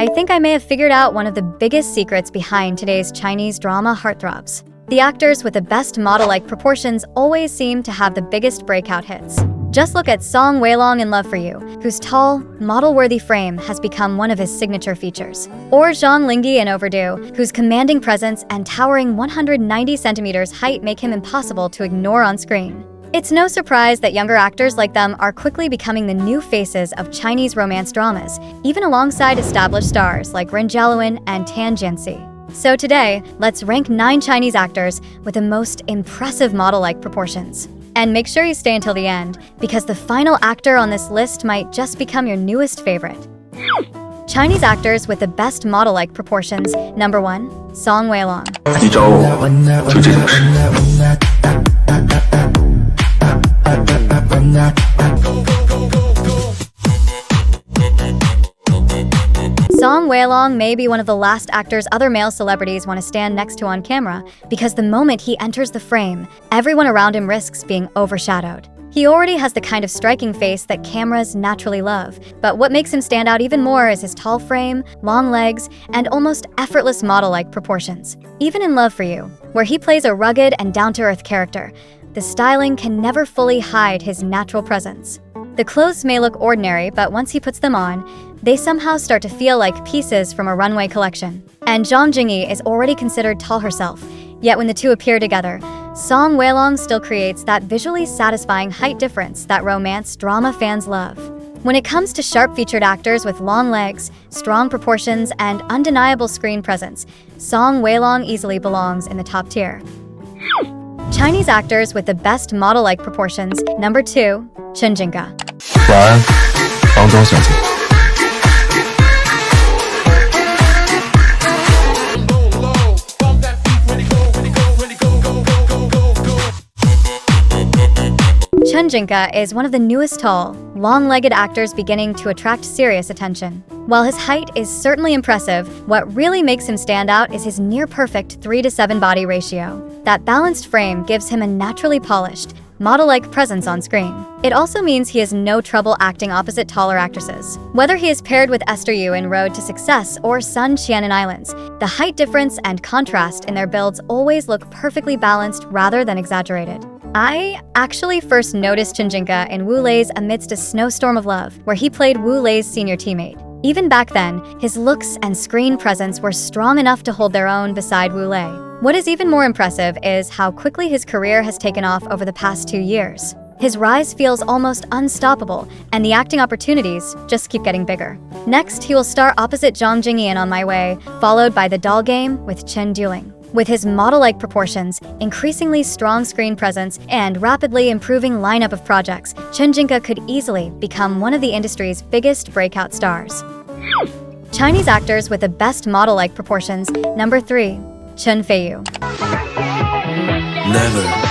I think I may have figured out one of the biggest secrets behind today's Chinese drama heartthrobs. The actors with the best model-like proportions always seem to have the biggest breakout hits. Just look at Song Weilong in Love for You, whose tall, model-worthy frame has become one of his signature features. Or Zhang Linghe in Overdue, whose commanding presence and towering 190 centimeters height make him impossible to ignore on screen. It's no surprise that younger actors like them are quickly becoming the new faces of Chinese romance dramas, even alongside established stars like Ren Jialuan and Tan Jianxi. So today, let's rank 9 Chinese actors with the most impressive model-like proportions. And make sure you stay until the end, because the final actor on this list might just become your newest favorite. Chinese actors with the best model-like proportions. Number 1. Song Weilong. Song Weilong may be one of the last actors other male celebrities want to stand next to on camera, because the moment he enters the frame, everyone around him risks being overshadowed. He already has the kind of striking face that cameras naturally love, but what makes him stand out even more is his tall frame, long legs, and almost effortless model-like proportions. Even in Love for You, where he plays a rugged and down-to-earth character, the styling can never fully hide his natural presence. The clothes may look ordinary, but once he puts them on, they somehow start to feel like pieces from a runway collection. And Chen Jingke is already considered tall herself, yet when the two appear together, Song Weilong still creates that visually satisfying height difference that romance drama fans love. When it comes to sharp-featured actors with long legs, strong proportions, and undeniable screen presence, Song Weilong easily belongs in the top tier. Chinese actors with the best model-like proportions. Number 2. Chen Jingke. 晚安，房东小姐。 Chen Jingke is one of the newest tall, long-legged actors beginning to attract serious attention. While his height is certainly impressive, what really makes him stand out is his near-perfect 3:7 body ratio. That balanced frame gives him a naturally polished, model-like presence on screen. It also means he has no trouble acting opposite taller actresses. Whether he is paired with Esther Yu in Road to Success or Sun Qian in Islands, the height difference and contrast in their builds always look perfectly balanced rather than exaggerated. I actually first noticed Chen Jingke in Wu Lei's Amidst a Snowstorm of Love, where he played Wu Lei's senior teammate. Even back then, his looks and screen presence were strong enough to hold their own beside Wu Lei. What is even more impressive is how quickly his career has taken off over the past 2 years. His rise feels almost unstoppable, and the acting opportunities just keep getting bigger. Next, he will star opposite Zhang Jingke in On My Way, followed by The Doll Game with Chen Duling. With his model-like proportions, increasingly strong screen presence, and rapidly improving lineup of projects, Chen Jingke could easily become one of the industry's biggest breakout stars. Chinese actors with the best model-like proportions. Number 3. Chen Feiyu. Never.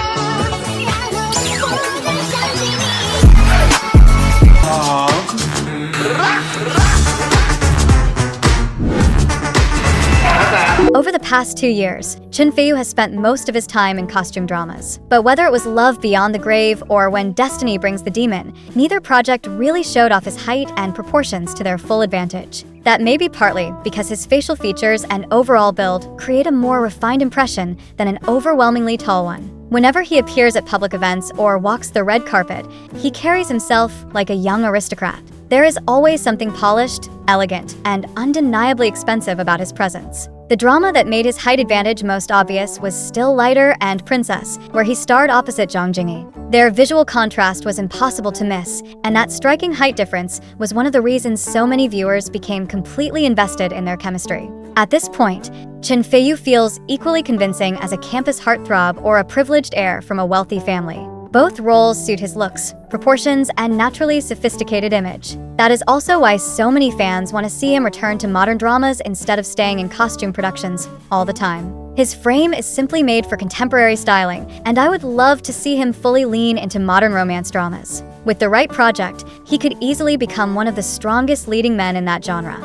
Over the past 2 years, Chen Feiyu has spent most of his time in costume dramas. But whether it was Love Beyond the Grave or When Destiny Brings the Demon, neither project really showed off his height and proportions to their full advantage. That may be partly because his facial features and overall build create a more refined impression than an overwhelmingly tall one. Whenever he appears at public events or walks the red carpet, he carries himself like a young aristocrat. There is always something polished, elegant, and undeniably expensive about his presence. The drama that made his height advantage most obvious was Still Lighter and Princess, where he starred opposite Zhang Jingke. Their visual contrast was impossible to miss, and that striking height difference was one of the reasons so many viewers became completely invested in their chemistry. At this point, Chen Feiyu feels equally convincing as a campus heartthrob or a privileged heir from a wealthy family. Both roles suit his looks, proportions, and naturally sophisticated image. That is also why so many fans want to see him return to modern dramas instead of staying in costume productions all the time. His frame is simply made for contemporary styling, and I would love to see him fully lean into modern romance dramas. With the right project, he could easily become one of the strongest leading men in that genre.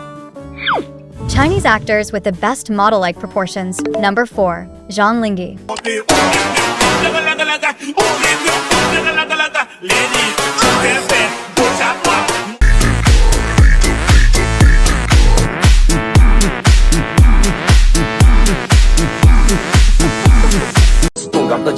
Chinese actors with the best model-like proportions. Number 4. Zhang Linghe.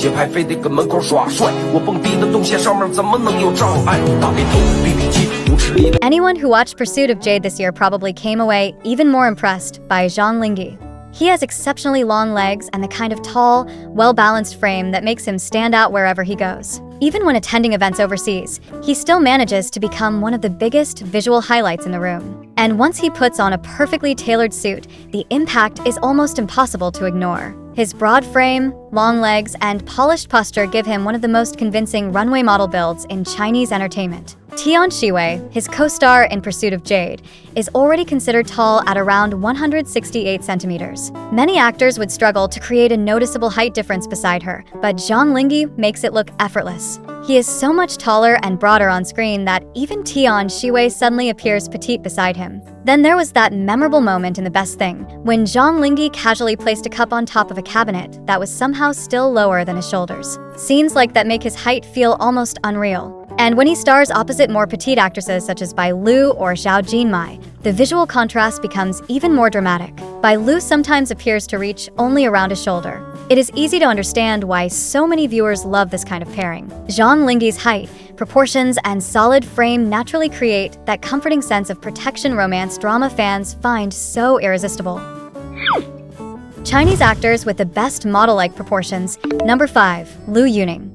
节拍非得跟门口耍帅，我蹦迪的动线上面怎么能有障碍？大背头 BB 机舞池里的。 Anyone who watched Pursuit of Jade this year probably came away even more impressed by Zhang Linghe. He has exceptionally long legs and the kind of tall, well-balanced frame that makes him stand out wherever he goes. Even when attending events overseas, he still manages to become one of the biggest visual highlights in the room. And once he puts on a perfectly tailored suit, the impact is almost impossible to ignore. His broad frame, long legs, and polished posture give him one of the most convincing runway model builds in Chinese entertainment. Tian Shiwei, his co-star in Pursuit of Jade, is already considered tall at around 168 centimeters. Many actors would struggle to create a noticeable height difference beside her, but Zhang Linghe makes it look effortless. He is so much taller and broader on screen that even Tian Shiwei suddenly appears petite beside him. Then there was that memorable moment in The Best Thing, when Zhang Linghe casually placed a cup on top of a cabinet that was somehow still lower than his shoulders. Scenes like that make his height feel almost unreal. And when he stars opposite more petite actresses such as Bai Lu or Zhao Jinmai, the visual contrast becomes even more dramatic. Bai Lu sometimes appears to reach only around his shoulder. It is easy to understand why so many viewers love this kind of pairing. Zhang Linghe's height, proportions, and solid frame naturally create that comforting sense of protection romance drama fans find so irresistible. Chinese actors with the best model-like proportions. Number 5. Liu Yuning.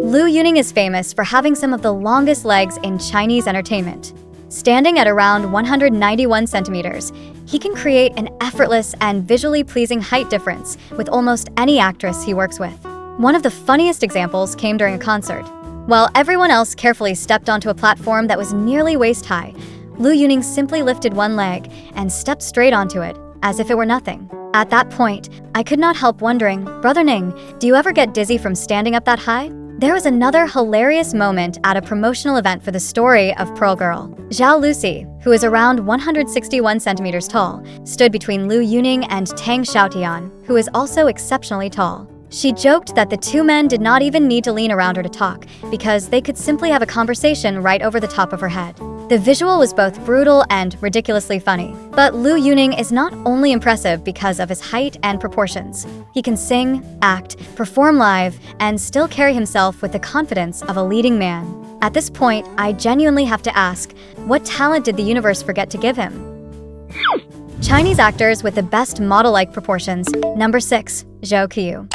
Liu Yuning is famous for having some of the longest legs in Chinese entertainment. Standing at around 191 centimeters, he can create an effortless and visually pleasing height difference with almost any actress he works with. One of the funniest examples came during a concert. While everyone else carefully stepped onto a platform that was nearly waist-high, Liu Yuning simply lifted one leg and stepped straight onto it, as if it were nothing. At that point, I could not help wondering, Brother Ning, do you ever get dizzy from standing up that high? There was another hilarious moment at a promotional event for the story of Pearl Girl. Zhao Lucy, who is around 161 centimeters tall, stood between Liu Yuning and Tang Xiaotian, who is also exceptionally tall. She joked that the two men did not even need to lean around her to talk, because they could simply have a conversation right over the top of her head. The visual was both brutal and ridiculously funny. But Liu Yuning is not only impressive because of his height and proportions. He can sing, act, perform live, and still carry himself with the confidence of a leading man. At this point, I genuinely have to ask, what talent did the universe forget to give him? Chinese actors with the best model-like proportions. Number 6. Zhou Keyu.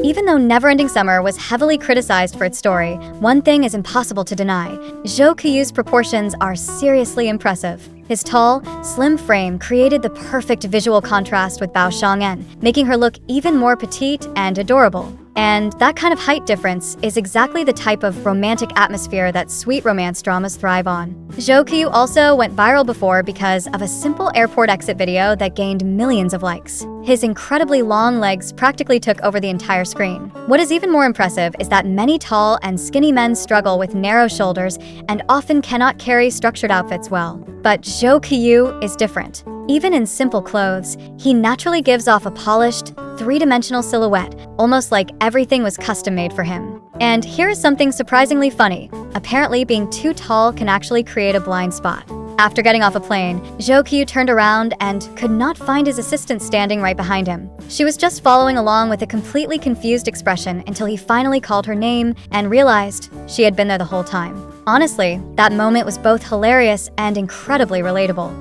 Even though Neverending Summer was heavily criticized for its story, one thing is impossible to deny. Zhou Keyu's proportions are seriously impressive. His tall, slim frame created the perfect visual contrast with Bao Shang'en, making her look even more petite and adorable. And that kind of height difference is exactly the type of romantic atmosphere that sweet romance dramas thrive on. Zhou Keyu also went viral before because of a simple airport exit video that gained millions of likes. His incredibly long legs practically took over the entire screen. What is even more impressive is that many tall and skinny men struggle with narrow shoulders and often cannot carry structured outfits well. But Zhou Keyu is different. Even in simple clothes, he naturally gives off a polished, three-dimensional silhouette, almost like everything was custom-made for him. And here is something surprisingly funny. Apparently, being too tall can actually create a blind spot. After getting off a plane, Zhou Keyu turned around and could not find his assistant standing right behind him. She was just following along with a completely confused expression until he finally called her name and realized she had been there the whole time. Honestly, that moment was both hilarious and incredibly relatable.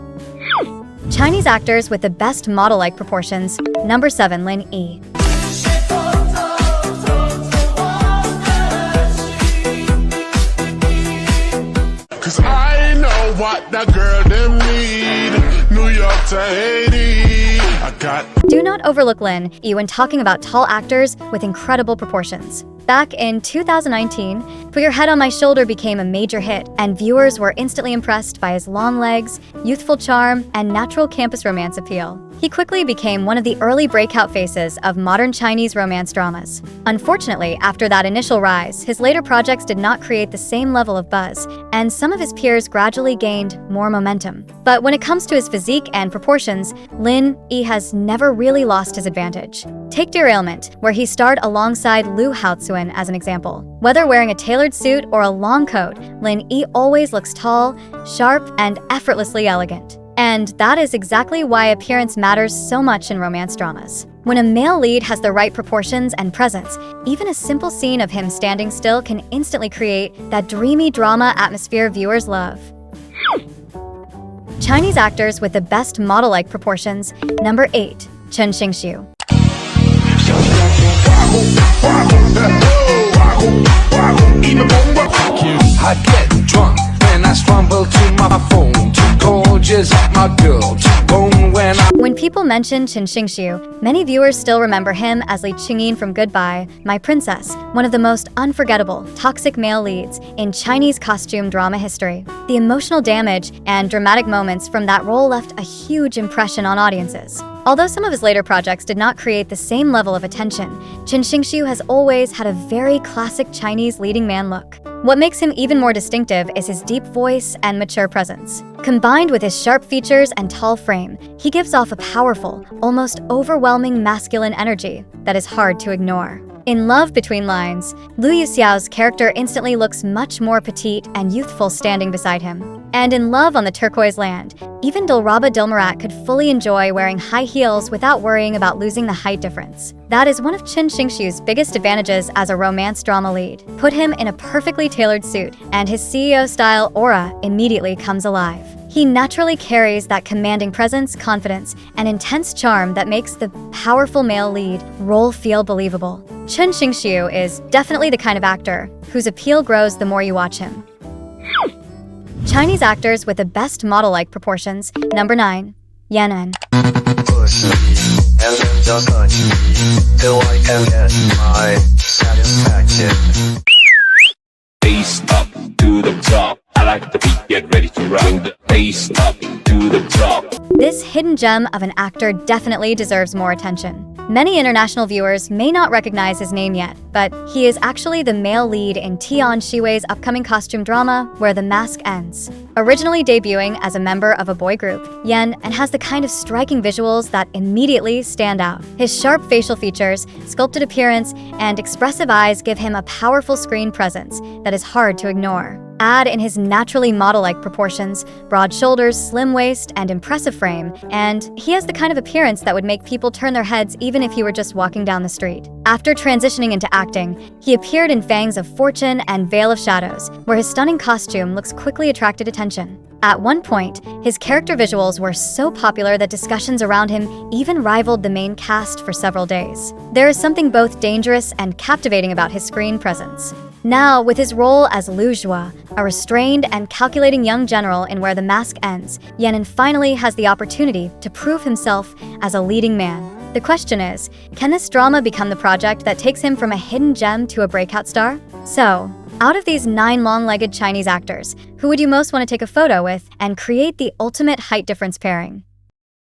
Chinese actors with the best model-like proportions. Number 7. Lin Yi. Cause I know what that girl them need. New York to Haiti. I got. Do not overlook Lin Yi when talking about tall actors with incredible proportions. Back in 2019, Put Your Head on My Shoulder became a major hit, and viewers were instantly impressed by his long legs, youthful charm, and natural campus romance appeal. He quickly became one of the early breakout faces of modern Chinese romance dramas. Unfortunately, after that initial rise, his later projects did not create the same level of buzz, and some of his peers gradually gained more momentum. But when it comes to his physique and proportions, Lin Yi has never really lost his advantage. Take Derailment, where he starred alongside Liu Yuning as an example. Whether wearing a tailored suit or a long coat, Lin Yi always looks tall, sharp, and effortlessly elegant. And that is exactly why appearance matters so much in romance dramas. When a male lead has the right proportions and presence, even a simple scene of him standing still can instantly create that dreamy drama atmosphere viewers love. Chinese actors with the best model-like proportions. Number 8. Chen Xingxu. I get drunk when I stumble to my phone. Too gorgeous, my girl, too bone when I... When people mention Chen Xingxu, many viewers still remember him as Li Qingyin from Goodbye, My Princess, one of the most unforgettable, toxic male leads in Chinese costume drama history. The emotional damage and dramatic moments from that role left a huge impression on audiences. Although some of his later projects did not create the same level of attention, Chen Xingxu has always had a very classic Chinese leading man look. What makes him even more distinctive is his deep voice and mature presence. Combined with his sharp features and tall frame, he gives off a powerful, almost overwhelming masculine energy that is hard to ignore. In Love Between Lines, Liu Yuxiao's character instantly looks much more petite and youthful standing beside him. And in Love on the Turquoise Land, even Dilraba Dilmurat could fully enjoy wearing high heels without worrying about losing the height difference. That is one of Chen Xingxu's biggest advantages as a romance drama lead. Put him in a perfectly tailored suit, and his CEO-style aura immediately comes alive. He naturally carries that commanding presence, confidence, and intense charm that makes the powerful male lead role feel believable. Chen Xingxu is definitely the kind of actor whose appeal grows the more you watch him. Chinese actors with the best model-like proportions. Number 9. Yan. Till I can get my satisfaction. Bass up to the top. I like the beat, get ready to rock. Bring the bass up to the top. This hidden gem of an actor definitely deserves more attention. Many international viewers may not recognize his name yet, but he is actually the male lead in Tian Shiwei's upcoming costume drama, Where the Mask Ends. Originally debuting as a member of a boy group, Yan has the kind of striking visuals that immediately stand out. His sharp facial features, sculpted appearance, and expressive eyes give him a powerful screen presence that is hard to ignore. Add in his naturally model-like proportions, broad shoulders, slim waist, and impressive frame, and he has the kind of appearance that would make people turn their heads even if he were just walking down the street. After transitioning into acting, he appeared in Fangs of Fortune and Veil of Shadows, where his stunning costume looks quickly attracted attention. At one point, his character visuals were so popular that discussions around him even rivaled the main cast for several days. There is something both dangerous and captivating about his screen presence. Now, with his role as Liu Zhua, a restrained and calculating young general in Where the Mask Ends, Yan finally has the opportunity to prove himself as a leading man. The question is, can this drama become the project that takes him from a hidden gem to a breakout star? So, out of these 9 long-legged Chinese actors, who would you most want to take a photo with and create the ultimate height difference pairing?